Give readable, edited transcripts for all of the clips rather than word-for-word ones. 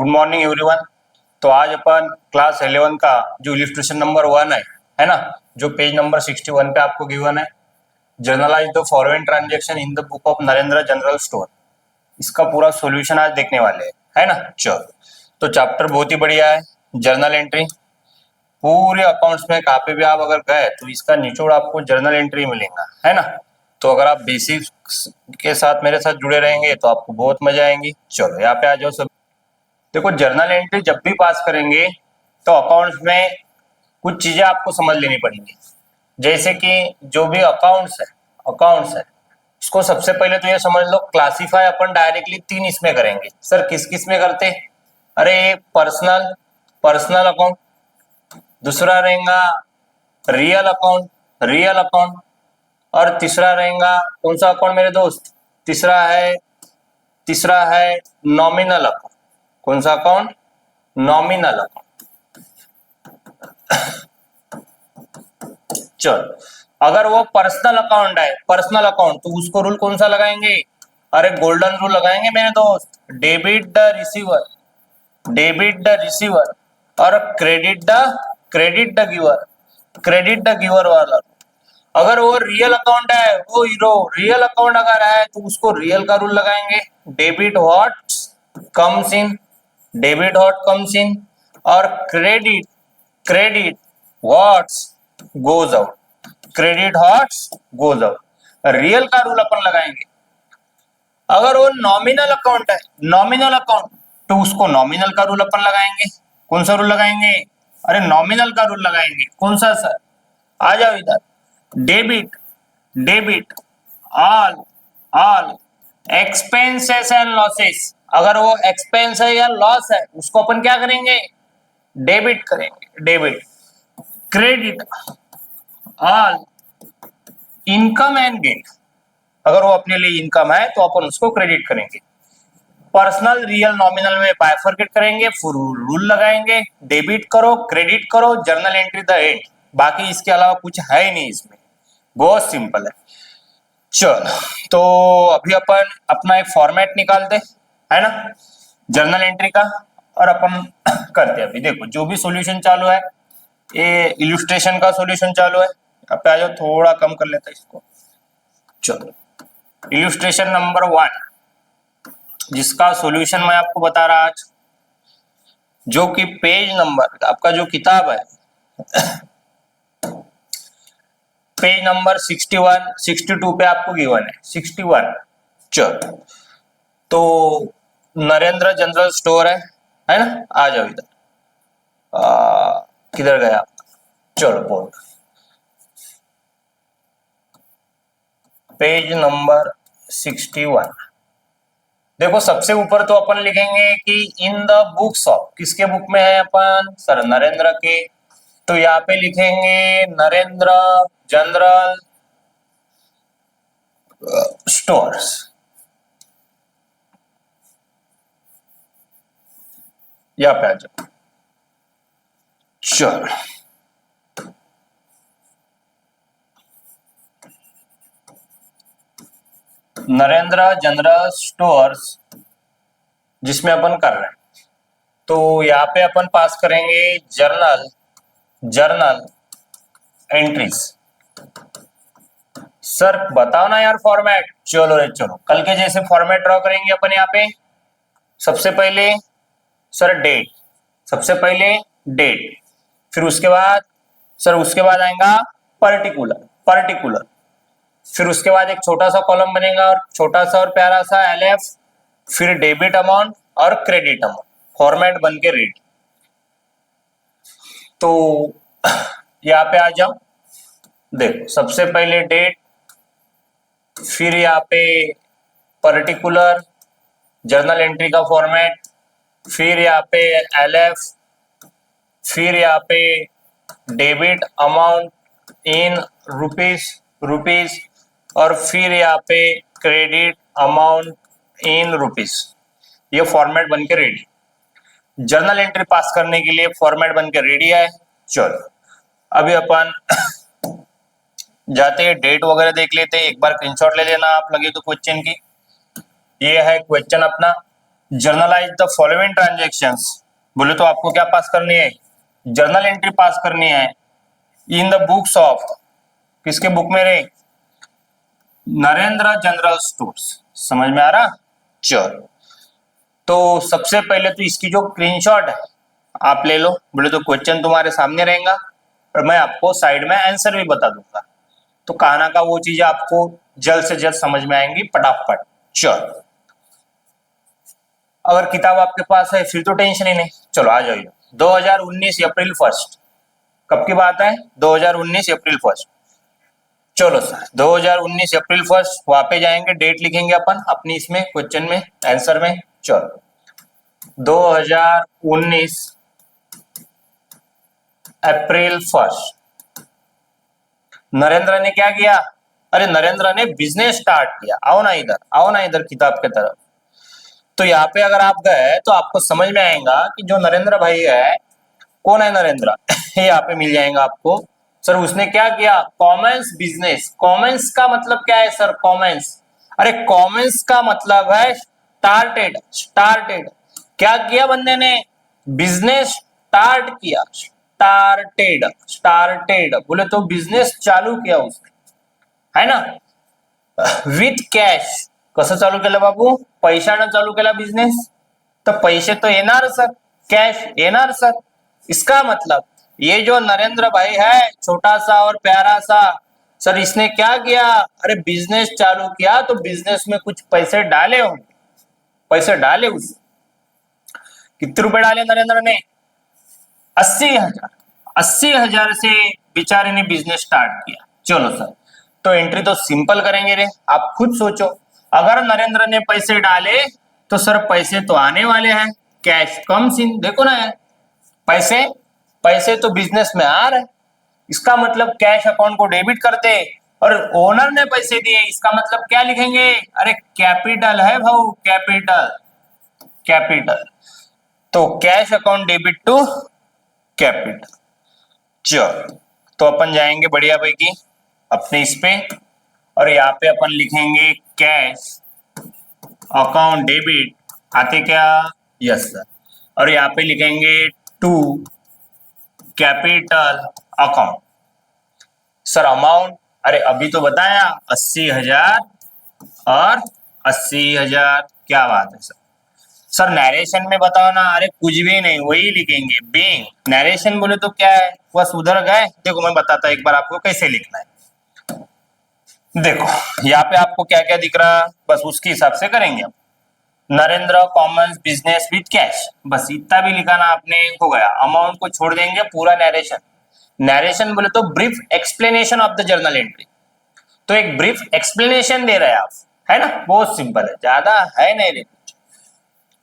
Good morning everyone. तो आज अपन class 11 का जो इलिस्ट्रेशन नंबर 1 है ना, जो पेज नंबर 61 पे आपको गिवन है, generalized the forward transaction in the book of Narendra general store, इसका पूरा सॉल्यूशन आज देखने वाले हैं, है ना। चलो, तो चैप्टर बहुत ही बढ़िया है, जर्नल एंट्री। पूरे अकाउंट्स में कहाँ पे भी आप अगर गए तो इसका निचोड़ आपको जर्नल एंट्री मिलेगा, है ना। तो अगर आप बेसिक्स के साथ मेरे साथ जुड़े रहेंगे तो आपको बहुत मजा आएंगी। चलो यहाँ पे आ जाओ सब। देखो, जर्नल एंट्री जब भी पास करेंगे तो अकाउंट्स में कुछ चीजें आपको समझ लेनी पड़ेंगी। जैसे कि जो भी अकाउंट्स है उसको सबसे पहले तो ये समझ लो, क्लासीफाई अपन डायरेक्टली 3 इसमें करेंगे। सर किस किस में करते? अरे पर्सनल अकाउंट, दूसरा रहेगा रियल अकाउंट, और तीसरा रहेगा कौन सा अकाउंट मेरे दोस्त? तीसरा है नॉमिनल अकाउंट। कौन सा अकाउंट? Nominal account. चलो, अगर वो पर्सनल अकाउंट तो उसको रूल कौन सा लगाएंगे? अरे गोल्डन रूल लगाएंगे मेरे दोस्त, डेबिट द रिसीवर और क्रेडिट द गिवर वाला। अगर वो रियल अकाउंट है, वो रियल अकाउंट अगर है तो उसको रियल का रूल लगाएंगे, डेबिट व्हाट कम्स इन, और credit what's goes out. Real का रूल अपन लगाएंगे। अगर वो नॉमिनल अकाउंट तो उसको नॉमिनल का रूल अपन लगाएंगे। कौन सा रूल लगाएंगे? अरे नॉमिनल का रूल लगाएंगे। कौन सा सर? आ जाओ इधर। Debit all expenses and losses. अगर वो एक्सपेंस है या लॉस है उसको अपन क्या करेंगे? डेबिट करेंगे। Credit all income and gain. अगर वो अपने लिए इनकम है तो अपन उसको क्रेडिट करेंगे। पर्सनल रियल नॉमिनल में बाइफरकेट करेंगे, रूल लगाएंगे, डेबिट करो, क्रेडिट करो, जर्नल एंट्री द एंड। बाकी इसके अलावा कुछ है ही नहीं इसमें, बहुत सिंपल है। चलो, तो अभी अपन अपना एक फॉर्मेट निकालते है ना जर्नल एंट्री का, और अपन करते हैं। अभी देखो, जो भी सॉल्यूशन चालू है, ये इलस्ट्रेशन का सॉल्यूशन चालू है। अब पे आ जाओ, थोड़ा कम कर लेते हैं इसको। चलो, इलस्ट्रेशन नंबर 1, जिसका सॉल्यूशन मैं आपको बता रहा आज, जो कि पेज नंबर आपका जो किताब है पेज नंबर 61 62 पे आपको गिवन है 61। चलो, तो नरेंद्र जनरल स्टोर है ना। आ जाओ इधर। किधर गया? चलो, बोर्ड पेज नंबर 61। देखो, सबसे ऊपर तो अपन लिखेंगे कि इन द बुक्स ऑफ, किसके बुक में है अपन? सर नरेंद्र के। तो यहाँ पे लिखेंगे नरेंद्र जनरल स्टोर्स। यहाँ पे आ जाओ। चलो, नरेंद्र जनरल स्टोर्स जिसमें अपन कर रहे हैं, तो यहाँ पे अपन पास करेंगे जर्नल एंट्रीज। सर बताओ ना यार फॉर्मेट। चलो रे चलो, कल के जैसे फॉर्मेट ड्रॉ करेंगे अपन। यहाँ पे सबसे पहले डेट, फिर उसके बाद आएगा पर्टिकुलर, फिर उसके बाद एक छोटा सा कॉलम बनेगा और छोटा सा और प्यारा सा LF, फिर डेबिट अमाउंट और क्रेडिट अमाउंट, फॉर्मेट बन के रेडी। तो यहाँ पे आ जाओ। देखो, सबसे पहले डेट, फिर यहाँ पे पर्टिकुलर जर्नल एंट्री का फॉर्मेट, फिर यहाँ पे LF, फिर यहाँ पे डेबिट अमाउंट इन रुपीस, और फिर यहाँ पे क्रेडिट अमाउंट इन रुपीस। ये फॉर्मेट बन के रेडी। जर्नल एंट्री पास करने के लिए फॉर्मेट बन के रेडी है। चलो, अभी अपन जाते हैं, डेट वगैरह देख लेते हैं। एक बार स्क्रीनशॉट ले लेना आप लगे तो क्वेश्चन की। ये है क्वेश्चन अपना, जर्नलाइज द फॉलोइंग ट्रांजेक्शंस, बोले तो आपको क्या पास करनी है, जर्नल एंट्री पास करनी है इन द बुक्स ऑफ, किसके बुक में रे, नरेंद्र जनरल स्टोर्स। समझ में आ रहा, चलो तो सबसे पहले तो इसकी जो स्क्रीनशॉट है आप ले लो, बोले तो क्वेश्चन तुम्हारे सामने रहेगा और मैं आपको साइड में आंसर भी बता दूंगा, तो कहना का वो चीजें आपको जल्द से जल्द समझ में आएंगी फटाफट। चलो अगर किताब आपके पास है फिर तो टेंशन ही नहीं, चलो आ जाइए। 2019 अप्रैल 1, कब की बात है, 2019 अप्रैल 1। चलो सर 2019 अप्रैल 1 वहां पे जाएंगे, डेट लिखेंगे अपन अपनी इसमें क्वेश्चन में आंसर में। चलो 2019 अप्रैल 1 नरेंद्र ने क्या किया, अरे नरेंद्र ने बिजनेस स्टार्ट किया। आओ ना इधर, आओ ना इधर किताब के तरफ। तो यहाँ पे अगर आप गए तो आपको समझ में आएगा कि जो नरेंद्र भाई है, कौन है नरेंद्र यहाँ पे मिल जाएगा आपको। सर उसने क्या किया, कॉमर्स बिजनेस। कॉमर्स का मतलब क्या है सर, कॉमर्स, अरे कॉमर्स का मतलब है स्टार्टेड। स्टार्टेड क्या किया बंदे ने, बिजनेस स्टार्ट किया। स्टार्टेड, स्टार्टेड बोले तो बिजनेस चालू किया उसने, है ना। विथ कॅश, कसं चालू केलं बाबू, पैशानं चालू केला बिझनेस, तर पैसे तो येणार सर, कैश येणार सर। इसका मतलब ये जो नरेंद्र भाई है छोटा सा और प्यारा सा, सर इसने क्या किया, अरे बिजनेस चालू किया तो बिजनेस में कुछ पैसे डाले होंगे, पैसे डाले उसने। कितने रुपए डाले नरेंद्र ने, 80,000। 80,000 से बेचारे ने बिजनेस स्टार्ट किया। चलो सर तो एंट्री तो सिंपल करेंगे रे, आप खुद सोचो, अगर नरेंद्र ने पैसे डाले तो सर पैसे तो आने वाले हैं, कैश कम्स इन। देखो ना यार, पैसे पैसे तो बिजनेस में आ रहे, इसका मतलब कैश अकाउंट को डेबिट करते, और ओनर ने पैसे दिए, इसका मतलब क्या लिखेंगे, अरे कैपिटल है भाऊ, कैपिटल, कैपिटल। तो cash account debit to capital. चलो तो अपन जाएंगे बढ़िया भाई की अपने इस पे, और यहाँ पे अपन लिखेंगे कैश अकाउंट डेबिट, आते क्या, यस सर, और यहाँ पे लिखेंगे to capital account. Sir amount, अरे अभी तो बताया 80,000 और 80,000, क्या बात है सर। सर नरेशन में बताओ ना, अरे कुछ भी नहीं, वही लिखेंगे बीइंग। नरेशन बोले तो क्या है, बस उधर गए, देखो मैं बताता एक बार आपको कैसे लिखना है। देखो यहाँ पे आपको क्या क्या दिख रहा, बस उसके हिसाब से करेंगे हम। Narendra commerce business with cash, बस इतना भी लिखाना आपने, हो गया। अमाउंट को छोड़ देंगे, पूरा नरेशन। नरेशन बोले तो brief explanation of the journal entry, तो एक ब्रीफ एक्सप्लेनेशन दे रहे हैं आप, है ना, बहुत सिंपल है, ज्यादा है नहीं रे।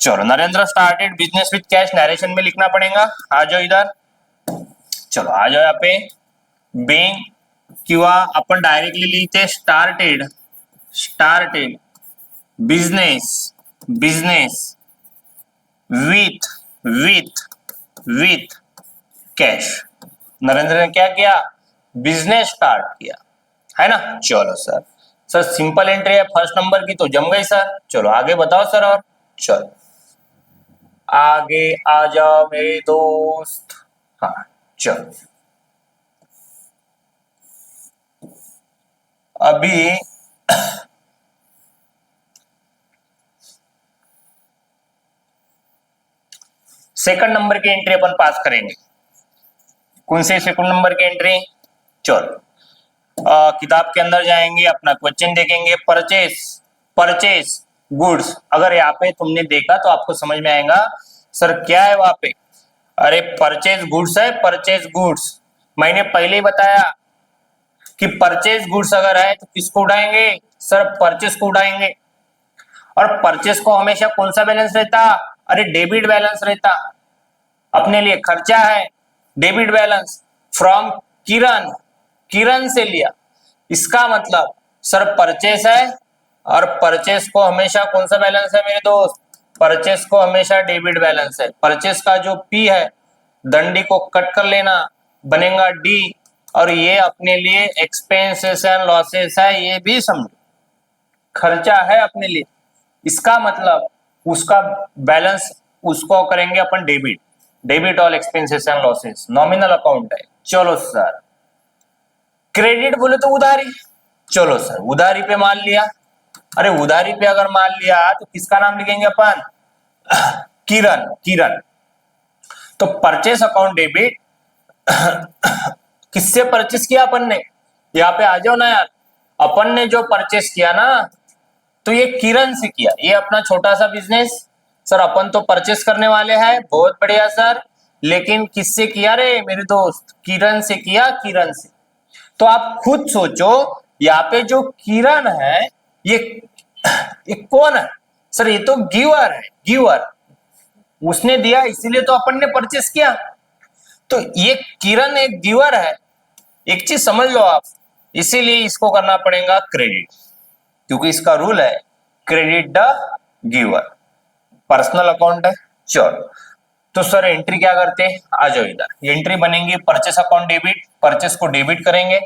चलो Narendra started business with cash, narration में लिखना पड़ेगा। आ जाओ इधर, चलो आ जाओ यहाँ पे बीइंग, किंवा अपन डायरेक्टली लिखते started, started business, business with with with cash. Narendra ने क्या किया, बिजनेस स्टार्ट किया, है ना। चलो सर, सर सिंपल एंट्री है फर्स्ट नंबर की, तो जम गई सर। चलो आगे बताओ सर, और चलो आगे आ जाओ मेरे दोस्त। हाँ चलो अभी सेकंड नंबर की एंट्री अपन पास करेंगे। कौन से सेकंड नंबर की एंट्री, चलो किताब के अंदर जाएंगे, अपना क्वेश्चन देखेंगे, परचेस, परचेस गुड्स। अगर यहाँ पे तुमने देखा तो आपको समझ में आएगा सर क्या है वहां पे, अरे परचेज गुड्स है, परचेज गुड्स। मैंने पहले ही बताया कि परचेज गुड्स अगर है तो किसको उड़ाएंगे, सर परचेस को उड़ाएंगे। और परचेस को हमेशा कौन सा बैलेंस रहता, अरे डेबिट बैलेंस रहता। अपने लिए खर्चा है, डेबिट बैलेंस फ्रॉम किरण, किरण से लिया। इसका मतलब सर परचेस है, और परचेस को हमेशा कौन सा बैलेंस है मेरे दोस्त, परचेस को हमेशा डेबिट बैलेंस है। परचेस का जो पी है दंडी को कट कर लेना, बनेगा डी, और ये अपने लिए एक्सपेंसेस एंड लॉसेस है, ये भी समझो, खर्चा है अपने लिए। इसका मतलब उसका बैलेंस उसको करेंगे अपन debit. Debit all expenses and losses, nominal account है। चलो सर क्रेडिट बोले तो उधारी। चलो सर उधारी पे मान लिया। अरे उधारी पे अगर मान लिया तो किसका नाम लिखेंगे अपन? किरण। किरण। तो परचेस अकाउंट डेबिट किससे परचेस किया अपन ने? यहाँ पे आ जाओ ना यार। अपन ने जो परचेस किया ना तो ये किरण से किया। ये अपना छोटा सा बिजनेस सर अपन तो परचेस करने वाले हैं। बहुत बढ़िया सर। लेकिन किससे किया रे मेरे दोस्त? किरण से किया। किरण से। तो आप खुद सोचो यहाँ पे जो किरण है ये ये कौन है? सर ये तो गिवर है। गिवर। उसने दिया इसीलिए तो अपन ने परचेस किया। तो ये किरण एक गिवर है। एक चीज समझ लो आप, इसीलिए इसको करना पड़ेगा क्रेडिट, क्योंकि इसका रूल है credit the giver. Personal account है। चलो तो सर एंट्री क्या करते हैं? आ जाओ इधर। एंट्री बनेंगी परचेस अकाउंट डेबिट। परचेस को डेबिट करेंगे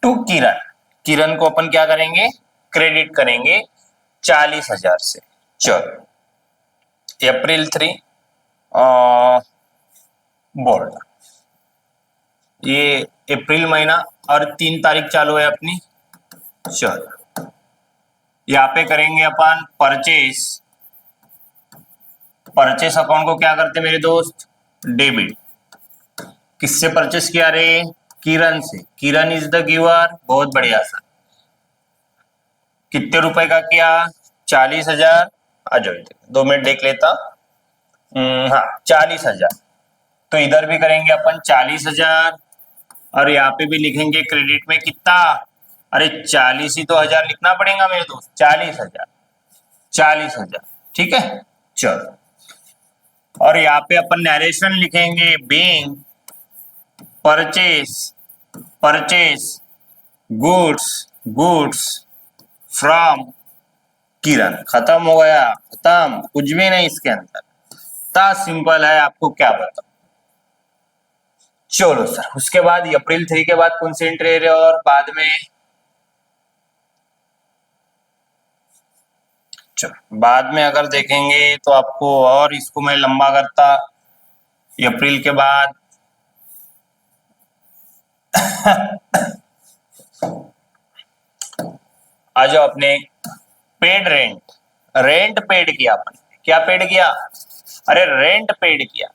टू किरण। किरण को अपन क्या करेंगे? क्रेडिट करेंगे 40,000 से। चलो अप्रैल 3 बोल्ड, ये अप्रैल महीना और 3 तारीख चालू है अपनी। चलो यहाँ पे करेंगे अपन परचेस। परचेस अकाउंट को क्या करते मेरे दोस्त? डेबिट। किससे परचेस किया रे? किरण से। किरण इज द गिवर। बहुत बढ़िया सर। कितने रुपए का किया? 40,000। आ जाओ 2 मिनट देख लेता। हाँ 40,000। तो इधर भी करेंगे अपन 40,000 और यहाँ पे भी लिखेंगे क्रेडिट में कितना? अरे 40 ही तो हजार लिखना पड़ेगा मेरे दोस्त। 40,000। 40,000 ठीक है। चलो और यहाँ पे अपन नरेशन लिखेंगे being purchase. Purchase goods. Goods from Kiran. खत्म हो गया। खत्म। कुछ भी नहीं इसके अंदर। इतना सिंपल है, आपको क्या बताऊं। चलो सर उसके बाद अप्रैल 3 के बाद कौन सी एंट्री है और बाद में? चलो बाद में अगर देखेंगे तो आपको, और इसको मैं लंबा करता अप्रैल के बाद आ जाओ अपने पेड रेंट। रेंट पेड किया अपन। क्या पेड किया? अरे रेंट पेड किया।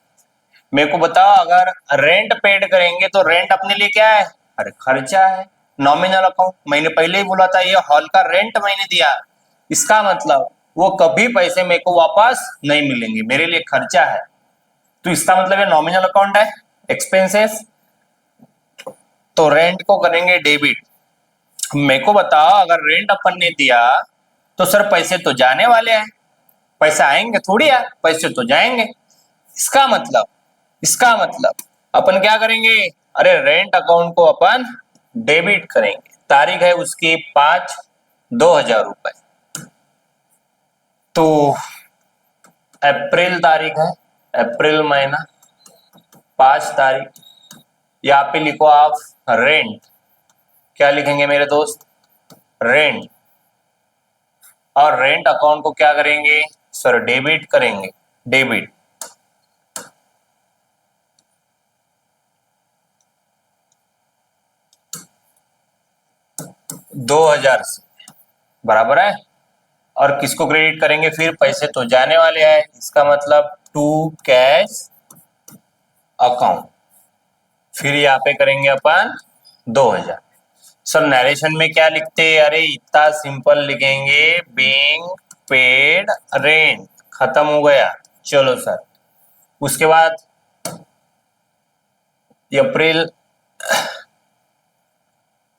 मेरे को बताओ अगर रेंट पेड करेंगे तो रेंट अपने लिए क्या है? अरे खर्चा है। Nominal account. मैंने पहले ही बोला था ये हॉल का रेंट मैंने दिया। इसका मतलब वो कभी पैसे मेरे को वापस नहीं मिलेंगे, मेरे लिए खर्चा है। तो इसका मतलब ये नॉमिनल अकाउंट है, एक्सपेंसेस। तो रेंट को करेंगे डेबिट। मेरे को बताओ अगर रेंट अपन ने दिया तो सर पैसे तो जाने वाले हैं। पैसे आएंगे थोड़ी है, पैसे तो जाएंगे। इसका मतलब, इसका मतलब अपन क्या करेंगे? अरे रेंट अकाउंट को अपन डेबिट करेंगे। तारीख है उसकी 5/2000 रुपए। तो अप्रैल तारीख है, अप्रैल महीना 5 तारीख। यहाँ पे लिखो आप रेंट। क्या लिखेंगे मेरे दोस्त? रेंट। और रेंट अकाउंट को क्या करेंगे सर? डेबिट करेंगे। डेबिट। दो 2000 से बराबर है। और किसको क्रेडिट करेंगे फिर? पैसे तो जाने वाले हैं। इसका मतलब टू कैश अकाउंट। फिर यहाँ पे करेंगे अपन 2000। सर नरेशन में क्या लिखते हैं? अरे इतना सिंपल लिखेंगे बीइंग पेड रेंट। खत्म हो गया। चलो सर उसके बाद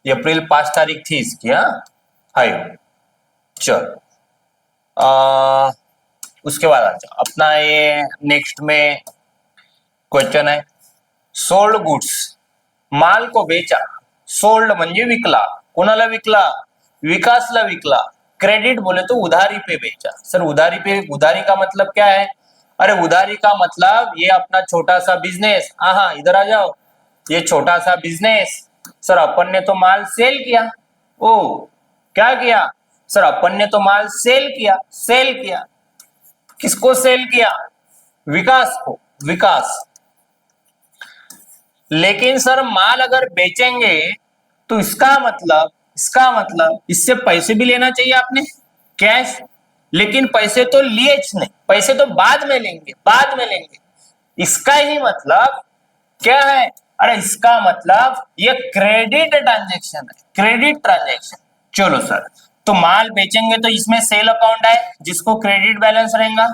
अप्रैल 5 तारीख थी इसकी। हाँ चलो उसके बाद आ जाओ अपना ये नेक्स्ट में क्वेश्चन है सोल्ड गुड्स। माल को बेचा। सोल्ड म्हणजे विकला। कोणाला विकला? विकासला विकला। क्रेडिट बोले तो उधारी पे बेचा। सर उधारी पे, उधारी का मतलब क्या है? अरे उधारी का मतलब ये अपना छोटा सा बिजनेस। हाँ इधर आ जाओ। ये छोटा सा बिजनेस सर अपन ने तो माल सेल किया। ओ क्या किया? सर अपन ने तो माल सेल किया। सेल किया किसको सेल किया? विकास को, विकास। लेकिन सर माल अगर बेचेंगे तो इसका मतलब इससे पैसे भी लेना चाहिए आपने, कैश। लेकिन पैसे तो लिए नहीं, पैसे तो बाद में लेंगे, बाद में लेंगे। इसका ही मतलब क्या है? अरे इसका मतलब ये क्रेडिट ट्रांजैक्शन है, क्रेडिट ट्रांजैक्शन। चलो सर, तो माल बेचेंगे तो इसमें सेल अकाउंट है जिसको क्रेडिट बैलेंस रहेगा।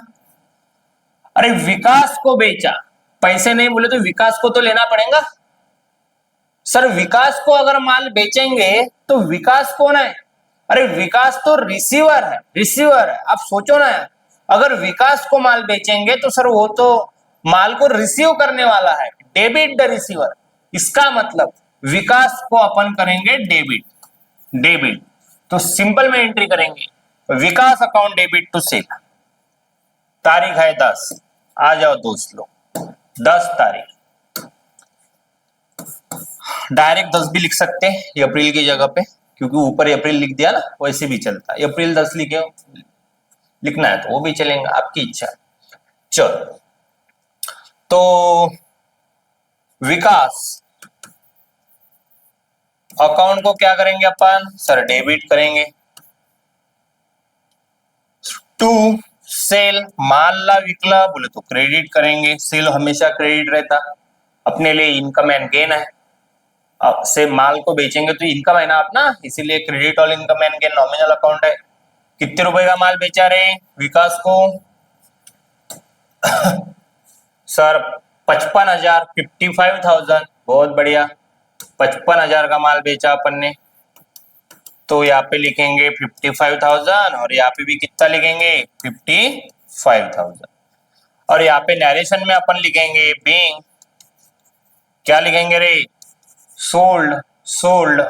अरे विकास को बेचा, पैसे नहीं बोले तो विकास को तो लेना पड़ेगा। सर विकास को अगर माल बेचेंगे तो विकास कौन है? अरे विकास तो रिसीवर है, रिसीवर है। आप सोचो ना, अगर विकास को माल बेचेंगे तो सर वो तो माल को रिसीव करने वाला है, डेबिट द रिसीवर। इसका मतलब विकास को अपन करेंगे डेबिट, डेबिट। तो सिंपल में एंट्री करेंगे विकास अकाउंट डेबिट टू सेल। तारीख है 10, आ जाओ दोस्त लोग, 10 तारीख। डायरेक्ट 10 भी लिख सकते हैं अप्रैल की जगह पे, क्योंकि ऊपर अप्रैल लिख दिया ना, वैसे भी चलता है। अप्रैल 10 लिखे, लिखना है तो वो भी चलेगा, आपकी इच्छा। चलो, तो विकास अकाउंट को क्या करेंगे अपन? सर डेबिट करेंगे। टू सेल, माल ला विकला बोले तो क्रेडिट करेंगे। सेल हमेशा क्रेडिट रहता, अपने लिए इनकम एंड गेन है। अब से माल को बेचेंगे तो इनकम है ना अपना, इसीलिए क्रेडिट और income and gain nominal account है। कितने रुपए का माल बेचा रहे विकास को? सर 55,000, 55,000। बहुत बढ़िया, 55,000 का माल बेचा अपन ने। तो यहाँ पे लिखेंगे 55,000 और यहाँ पे भी कितना लिखेंगे? 55,000। और यहाँ पे नरेशन में अपन लिखेंगे बीइंग, क्या लिखेंगे रे? Sold, sold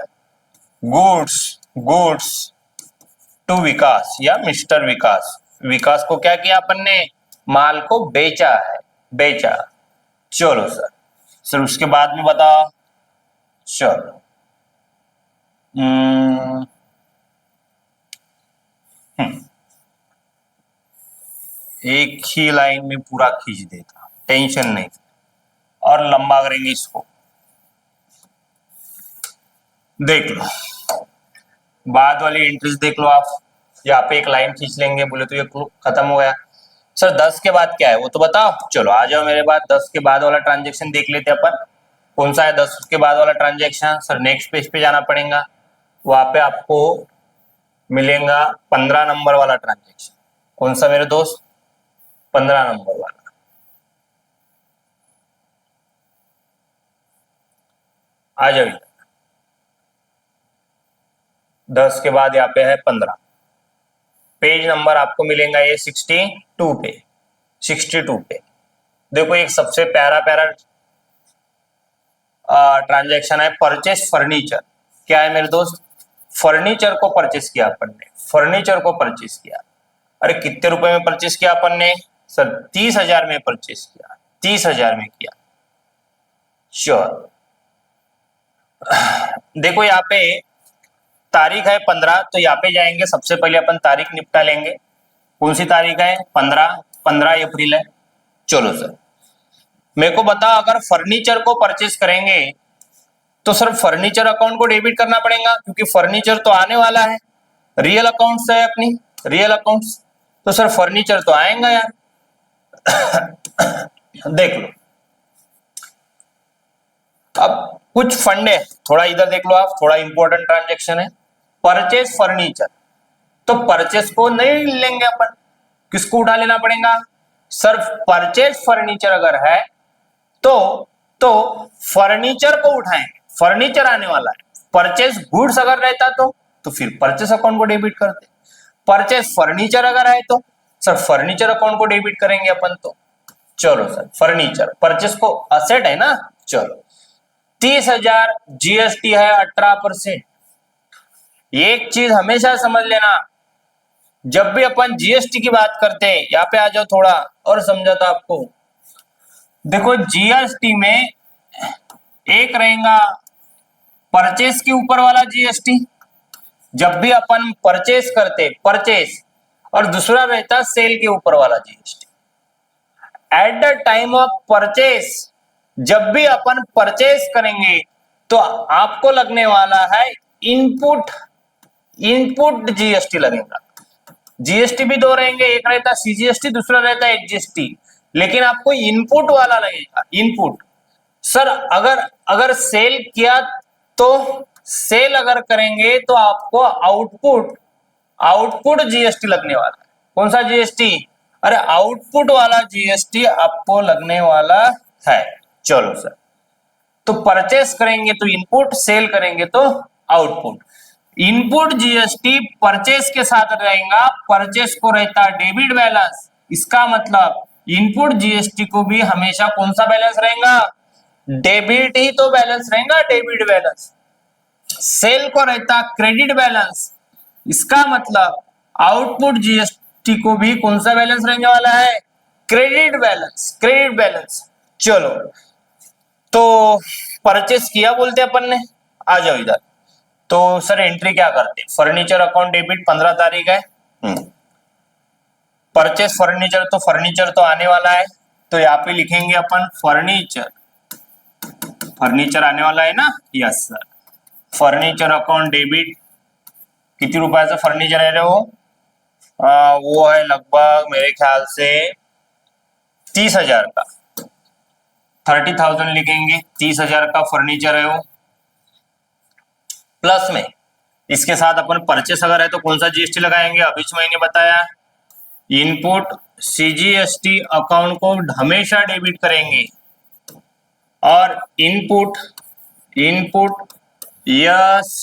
goods, goods to Vikas या मिस्टर विकास। विकास को क्या किया अपन ने? माल को बेचा है, बेचा। चलो सर, सर उसके बाद में बताओ। चलो, एक ही लाइन में पूरा खींच देता, टेंशन नहीं, और लंबा करेंगे इसको। देख लो, बाद वाली एंट्रीज देख लो आप। यहाँ पे एक लाइन खींच लेंगे बोले तो ये खत्म हो गया। सर 10 के बाद क्या है वो तो बताओ। चलो आ जाओ मेरे बाद, 10 के बाद वाला ट्रांजेक्शन देख लेते अपन। कौन सा है 10 के बाद वाला ट्रांजेक्शन? सर नेक्स्ट पेज पे जाना पड़ेगा, वहां पे आपको मिलेगा 15 नंबर वाला ट्रांजेक्शन। कौन सा मेरे दोस्त? 15 नंबर वाला। आ जाओ, 10 के बाद यहाँ पे है 15। पेज नंबर आपको मिलेगा ये 62 पे, 62 पे। देखो एक सबसे प्यारा प्यारा ट्रांजैक्शन है, परचेस फर्नीचर। क्या है मेरे दोस्त? फर्नीचर को परचेस किया अपन ने, फर्नीचर को परचेस किया। अरे कितने रुपए में परचेस किया अपन ने? सर 30,000 में परचेस किया, 30,000 में किया। श्योर। देखो यहाँ पे तारीख है 15, तो यहाँ पे जाएंगे, सबसे पहले अपन तारीख निपटा लेंगे। कौन सी तारीख है? 15, 15 अप्रैल है। चलो सर, मेरे को बताओ, अगर फर्नीचर को परचेस करेंगे तो सर फर्नीचर अकाउंट को डेबिट करना पड़ेगा, क्योंकि फर्नीचर तो आने वाला है। रियल अकाउंट्स है अपनी, रियल अकाउंट्स, तो सर फर्नीचर तो आएगा यार। देख लो, अब कुछ फंड है, थोड़ा इधर देख लो आप, थोड़ा इंपॉर्टेंट ट्रांजेक्शन है। परचेस फर्नीचर, तो परचेस को नहीं लेंगे अपन, किसको उठा लेना पड़ेगा? सर परचेस फर्नीचर अगर है तो फर्नीचर को उठाएंगे, फर्नीचर आने वाला है। परचेस गुड्स अगर रहता तो फिर परचेस अकाउंट को डेबिट करते। परचेस फर्नीचर अगर है तो सर फर्नीचर अकाउंट को डेबिट करेंगे अपन। तो चलो सर, फर्नीचर परचेस को असेट है ना। चलो, 30,000 जीएसटी है 18%। एक चीज हमेशा समझ लेना, जब भी अपन जीएसटी की बात करते हैं, यहाँ पे आ जाओ थोड़ा और समझाता आपको। देखो जीएसटी में एक रहेगा परचेस के ऊपर वाला जीएसटी। जब भी अपन परचेस करते, परचेस, और दूसरा रहता सेल के ऊपर वाला GST. At the time of purchase, जब भी अपन परचेस करेंगे तो आपको लगने वाला है इनपुट जीएसटी लगेगा। जीएसटी भी दो रहेंगे, एक रहता सीजीएसटी, दूसरा रहता एचजीएसटी, लेकिन आपको इनपुट वाला लगेगा। इनपुट सर अगर सेल किया तो सेल अगर करेंगे तो आपको आउटपुट जीएसटी लगने वाला है। कौन सा जीएसटी? अरे आउटपुट वाला जीएसटी आपको लगने वाला है। चलो सर, तो परचेस करेंगे तो इनपुट, सेल करेंगे तो आउटपुट। इनपुट जीएसटी परचेस के साथ रहेगा, परचेस को रहता डेबिट बैलेंस। इसका मतलब इनपुट जीएसटी को भी हमेशा कौन सा बैलेंस रहेगा? डेबिट ही तो बैलेंस रहेगा, डेबिट बैलेंस। सेल को रहता क्रेडिट बैलेंस। इसका मतलब आउटपुट जीएसटी को भी कौन सा बैलेंस रहने वाला है? Credit balance. चलो, तो परचेस किया बोलते अपन ने, आ जाओ इधर। तो सर एंट्री क्या करते? फर्नीचर अकाउंट डेबिट 15 तारीख है। परचेस फर्नीचर, तो फर्नीचर तो आने वाला है, तो यहाँ पे लिखेंगे अपन फर्नीचर आने वाला है ना। Yes sir, furniture account debit कितने रुपए फर्नीचर है वो है लगभग मेरे ख्याल से 30,000 का। 30,000 लिखेंगे, 30,000 का फर्नीचर है वो। प्लस में इसके साथ अपन परचेस अगर है तो कौन सा जीएसटी लगाएंगे? अभी मैंने बताया इनपुट सीजीएसटी अकाउंट को हमेशा डेबिट करेंगे, और इनपुट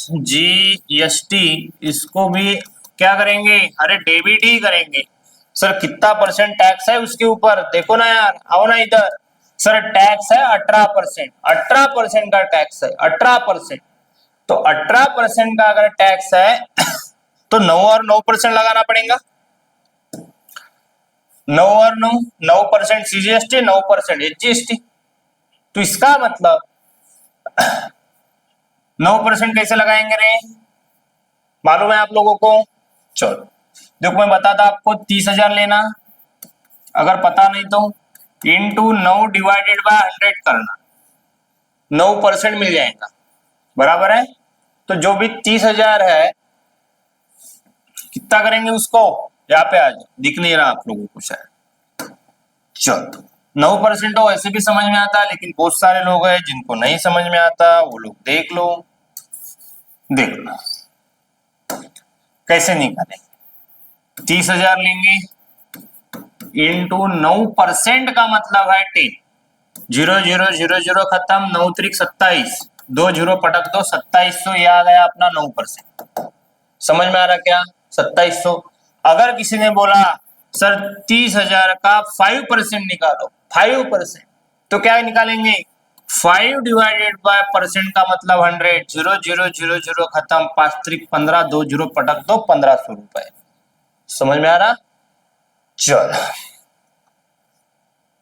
एसजीएसटी इसको भी क्या करेंगे? अरे डेबिट ही करेंगे। सर कितना परसेंट टैक्स है उसके ऊपर? देखो ना यार, आओ ना इधर। सर टैक्स है 18%। 18% का टैक्स है, 18%। तो 18% का अगर टैक्स है तो 9 और 9% लगाना पड़ेगा। 9 और 9% सीजीएसटी, 9% एचजीएसटी। तो इसका मतलब 9% कैसे लगाएंगे रे? मालूम है आप लोगों को? चलो देखो, मैं बताता आपको 30,000 लेना, अगर पता नहीं तो इंटू 9 डिवाइडेड बाय 100 करना, 9% मिल जाएगा, बराबर है। तो जो भी 30,000 है कितना करेंगे उसको? यहाँ पे आ जाओ, दिख नहीं रहा आप लोगों को शायद। चलो 9% तो वैसे भी समझ में आता है, लेकिन बहुत सारे लोग हैं जिनको नहीं समझ में आता, वो लोग देख लो कैसे निकालेंगे। 30,000 लेंगे इंटू 9% का मतलब है 10। 0 0 0 0 खत्म, 9 त्रिक 27, 2 0 पटक दो, 2700। ये आ गया अपना 9%। समझ में आ रहा क्या? 2700। अगर किसी ने बोला सर 30,000 का 5% निकालो, 5%, तो क्या निकालेंगे? 5 डिवाइडेड बाय परसेंट का मतलब 100। 0 0 0 0 खत्म, 5 त्रिक 15, 2 0 पटक दो, 1500 रुपए। समझ में आ रहा? चलो,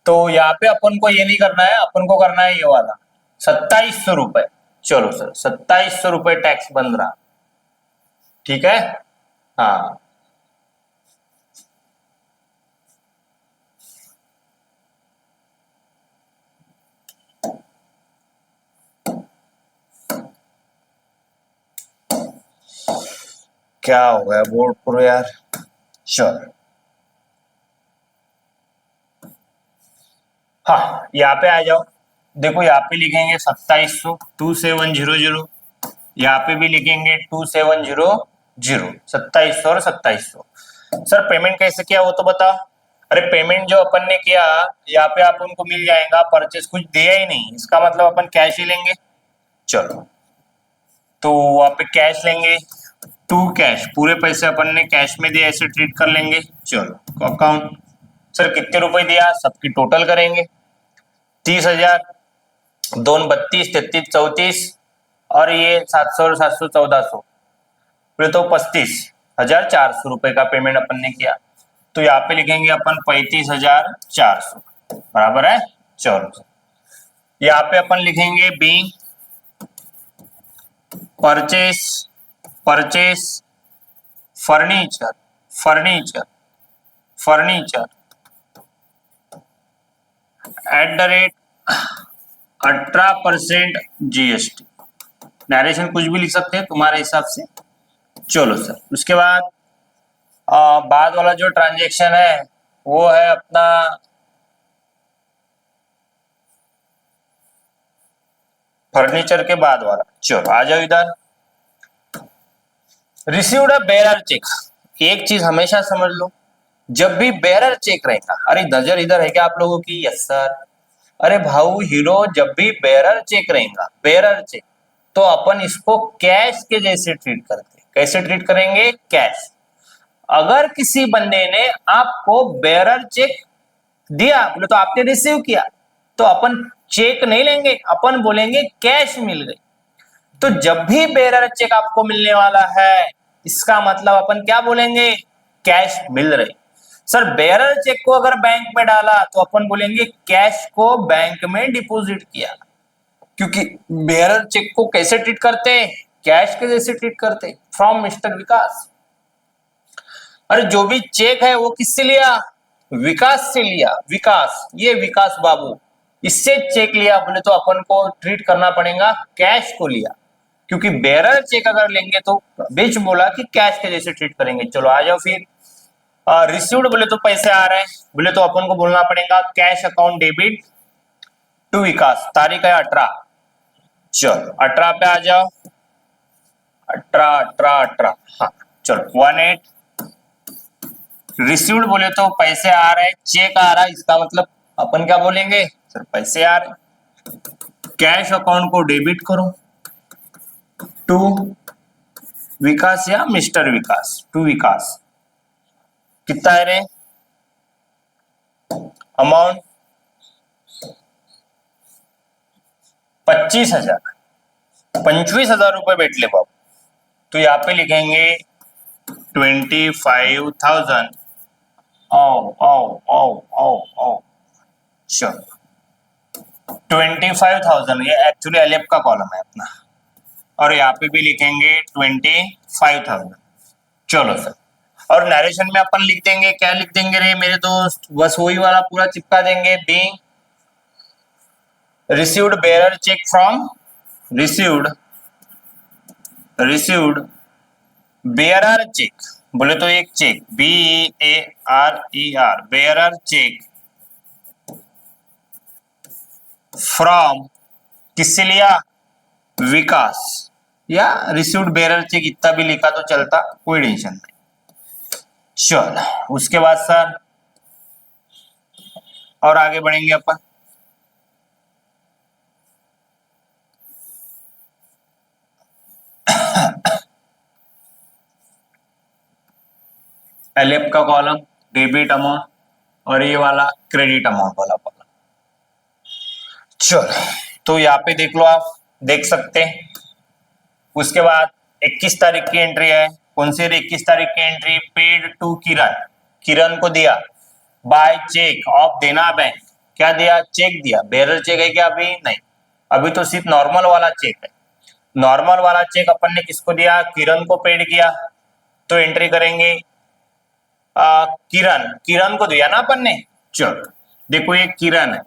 तो यहाँ पे अपन को ये नहीं करना है, अपन को करना है ये वाला 2700 रुपए। चलो सर, 2700 रुपए टैक्स बन रहा, ठीक है। हाँ, क्या हो गया बोर्ड पर यार? चलो, हाँ यहाँ पे आ जाओ। देखो यहाँ पे लिखेंगे 2700, 2700। यहाँ पे भी लिखेंगे 2700, 2700 और 2700। सर पेमेंट कैसे किया वो तो बता। अरे पेमेंट जो अपन ने किया यहाँ पे आप उनको मिल जाएगा, परचेस कुछ दिया ही नहीं, इसका मतलब अपन कैश ही लेंगे। चलो, तो वहां पे कैश लेंगे, टू कैश, पूरे पैसे अपन ने कैश में दिया, ऐसे ट्रीट कर लेंगे। चलो अकाउंट, सर कितने रुपए दिया, सबकी टोटल करेंगे। 30,000, 2 32, 33 34, और ये 700 और 700 1400, फिर तो 35,400 रुपए का पेमेंट अपन ने किया। तो यहाँ पे लिखेंगे अपन 35,400, बराबर है। चलो यहाँ पे अपन लिखेंगे be purchase furniture furniture @ 18% GST। Narration कुछ भी लिख सकते हैं तुम्हारे हिसाब से। चलो सर, उसके बाद वाला जो ट्रांजेक्शन है वो है अपना फर्नीचर के बाद वाला। चलो आ जाओ इधर। Received a bearer check. एक चीज हमेशा समझ लो, जब भी बेरर चेक रहेगा, अरे नजर इधर है क्या आप लोगों की? Yes sir. अरे भाऊ हीरो, जब भी बेरर चेक रहेगा, बेरर चेक, तो अपन इसको कैश के जैसे ट्रीट करते हैं। कैसे ट्रीट करेंगे? कैश। अगर किसी बंदे ने आपको बेरर चेक दिया, बोले तो आपने रिसीव किया, तो अपन चेक नहीं लेंगे, अपन बोलेंगे कैश मिल गई। तो जब भी बेरर चेक आपको मिलने वाला है, इसका मतलब अपन क्या बोलेंगे? कैश मिल रही। सर बेरर चेक को अगर बैंक में डाला तो अपन बोलेंगे कैश को बैंक में डिपॉजिट किया, क्योंकि बेरर चेक को कैसे ट्रीट करते हैं? कैश के जैसे ट्रीट करते हैं। फ्रॉम मिस्टर विकास। अरे जो भी चेक है वो किससे लिया? विकास से लिया। विकास, ये विकास बाबू, इससे चेक लिया, बोले तो अपन को ट्रीट करना पड़ेगा कैश को लिया, क्योंकि बेरर चेक अगर लेंगे तो बीच बोला कि कैश के जैसे ट्रीट करेंगे। चलो आ जाओ फिर। रिसीव्ड बोले तो पैसे आ रहे हैं, बोले तो अपन को बोलना पड़ेगा कैश अकाउंट डेबिट टू विकास। तारीख है 18। चलो 18 पे आ जाओ। 18। हाँ चलो 18। रिसीव्ड बोले तो पैसे आ रहे हैं, चेक आ रहा है, इसका मतलब अपन क्या बोलेंगे? सर पैसे आ रहे। कैश अकाउंट को डेबिट करो टू विकास या मिस्टर विकास, टू विकास। कितना है रे अमाउंट? 25,000। 25,000 रुपए भेटले बाबू। तो यहाँ पे लिखेंगे 25,000। आओ आओ आओ आओ आओ। चलो 25,000, ये एक्चुअली एलएफ का कॉलम है अपना, और यहाँ पे भी लिखेंगे 25,000। चलो सर, और नरेशन में अपन लिख देंगे, क्या लिख देंगे रे मेरे दोस्त? बस वही वाला पूरा चिपका देंगे। Being received bearer cheque from received bearer cheque, बोले तो एक cheque, BEARER, bearer cheque from, किससे लिया? विकास। या रिसीव्ड बेरर चेक, इतना भी लिखा तो चलता, कोई टेंशन नहीं। चलो उसके बाद सर और आगे बढ़ेंगे अपन। एलएफ का कॉलम डेबिट अमाउंट, और ये वाला क्रेडिट अमाउंट वाला कॉलम। चलो तो यहाँ पे देख लो, आप देख सकते हैं। उसके बाद 21 तारीख की एंट्री है। कौन सी? 21 तारीख की एंट्री। पेड टू किरण, किरण को दिया बाय चेक ऑफ देना बैंक। क्या दिया? चेक दिया। बेरर चेक है क्या? अभी नहीं, अभी तो सिर्फ नॉर्मल वाला चेक है। नॉर्मल वाला चेक अपन ने किसको दिया? किरण को पेड किया। तो एंट्री करेंगे किरण, किरण को दिया ना अपन ने। चलो देखो ये किरण है।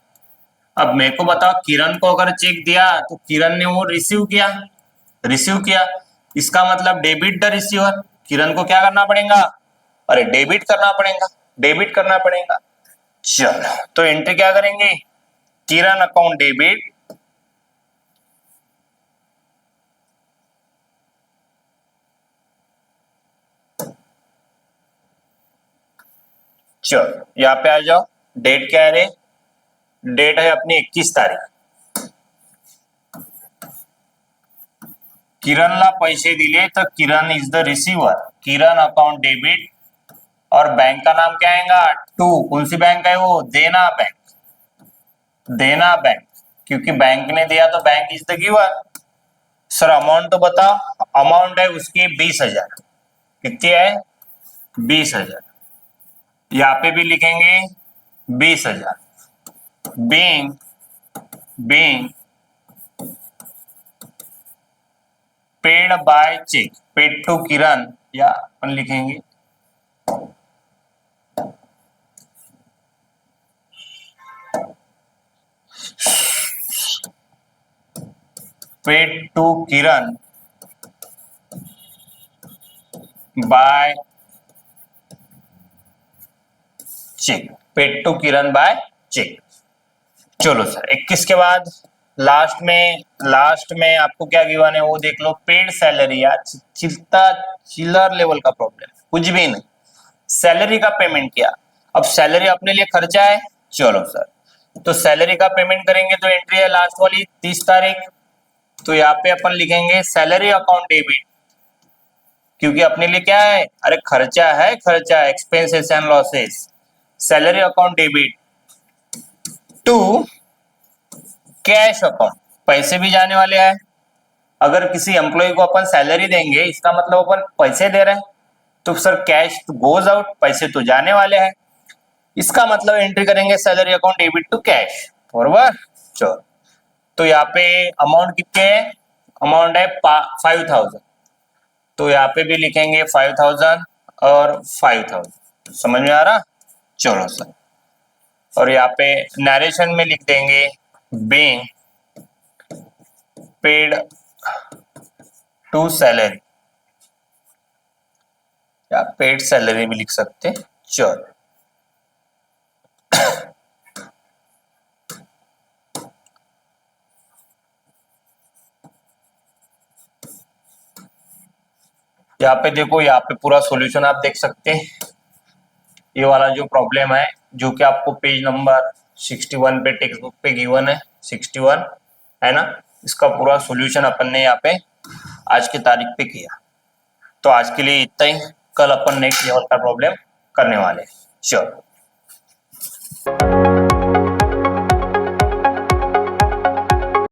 अब मेरे को बताओ, किरण को अगर चेक दिया तो किरण ने वो रिसीव किया, इसका मतलब डेबिट द रिसीवर। किरण को क्या करना पड़ेगा? अरे डेबिट करना पड़ेगा, डेबिट करना पड़ेगा। चलो तो एंट्री क्या करेंगे? किरण अकाउंट डेबिट चलो यहाँ पे आ जाओ। डेट क्या है रे? डेट है अपनी 21 तारीख। किरणला पैसे दिले तर Kiran is the receiver, Kiran account debit, और बैंक का नाम क्या आएगा? टू, कौन सी बैंक है वो? देना बैंक, देना बैंक, क्योंकि बैंक ने दिया तो bank is the giver. Sir amount तो बताओ। अमाउंट है उसकी 20,000। कितनी है? 20,000। यहाँ पे भी लिखेंगे 20,000। Being paid by cheque, paid to Kiran, या अपन लिखेंगे paid to Kiran by cheque, paid to Kiran by cheque. चलो सर 21 के बाद लास्ट में आपको क्या गिवन है वो देख लो, पेड सैलरी या चिल्लर लेवल का प्रॉब्लम, कुछ भी नहीं, सैलरी का पेमेंट किया। अब सैलरी अपने लिए खर्चा है, चलो सर तो सैलरी का पेमेंट करेंगे तो एंट्री है लास्ट वाली 30 तारीख, तो यहाँ पे अपन लिखेंगे सैलरी अकाउंट डेबिट, क्योंकि अपने लिए क्या है, अरे खर्चा है, खर्चा expenses and losses, salary account debit to cash account, पैसे भी जाने वाले हैं। अगर किसी एम्प्लॉय को अपन सैलरी देंगे इसका मतलब अपन पैसे दे रहे हैं, तो सर कैश गोज आउट, पैसे तो जाने वाले हैं, इसका मतलब एंट्री करेंगे salary account debit to cash, बरोबर। चलो तो यहाँ पे अमाउंट कितने है, अमाउंट है 5000, तो यहाँ पे भी लिखेंगे 5000 और 5000, समझ में आ रहा। चलो सर और यहाँ पे नरेशन में लिख देंगे बीइंग पेड टू सैलरी, या पेड सैलरी भी लिख सकते हैं। चलो यहाँ पे देखो, यहाँ पे पूरा सॉल्यूशन आप देख सकते हैं। ये वाला जो प्रॉब्लम है जो कि आपको पेज नंबर 61 पे टेक्स्ट बुक पे गिवन है, 61 है ना, इसका पूरा सॉल्यूशन अपन ने यहाँ पे आज की तारीख पे किया। तो आज के लिए इतना ही, कल अपन नेक्स्ट लेवल का प्रॉब्लम करने वाले हैं। चलो।